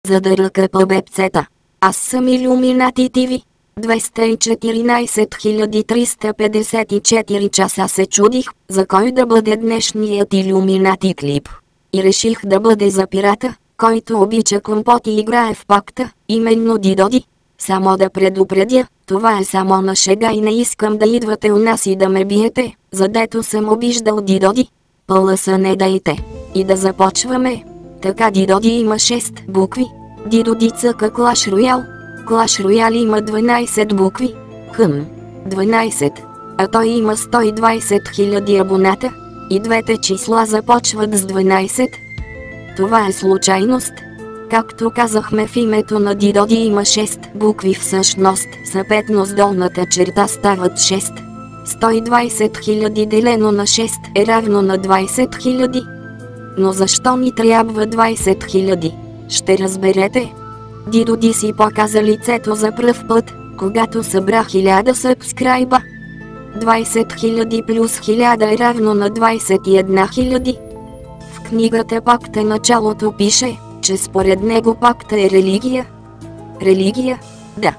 за да ръка по бебцета. Аз съм Илюминати ТВ. 214 354 часа се чудих, за кой да бъде днешният Илюминати клип. И реших да бъде за пирата, който обича компот и играе в пакта, именно Дидоди. Само да предупредя, това е само на шега и не искам да идвате у нас и да ме биете, задето съм обиждал Дидоди. Пълъса не дайте. И да започваме. Така Дидоди има 6 букви. Дидоди цъка Clash Royale. Clash Royale има 12 букви. 12. А той има 120 000 абоната. И двете числа започват с 12. Това е случайност. Както казахме, в името на Дидоди има 6 букви, всъщност съответно с долната черта стават 6. 120 000 делено на 6 е равно на 20 000. Но защо ни трябва 20 000? Ще разберете. Дидоди си показа лицето за пръв път, когато събра 1000 сабскрайба. 20 000 плюс 1000 е равно на 21 000. В книгата Пакта началото пише, че според него пакта е религия. Религия? Да.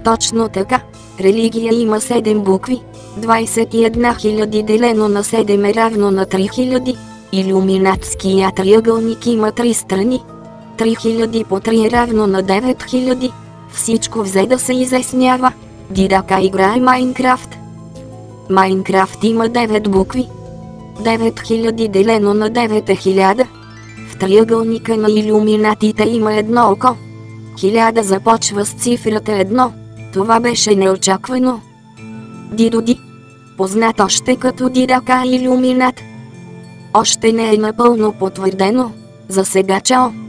Точно така. Религия има 7 букви. 21 000 делено на 7 е равно на 3000. Илюминатският триъгълник има 3 страни. 3000 по 3 е равно на 9000. Всичко взе да се изяснява. Дидака играе Майнкрафт. Майнкрафт има 9 букви. 9000 делено на 9 е 1000. В триъгълника на Илюминатите има едно око. 1000 започва с цифрата 1. Това беше неочаквано. Дидоди. Познат още като Дидака Илюминат. Още не е напълно потвърдено. За сега чао.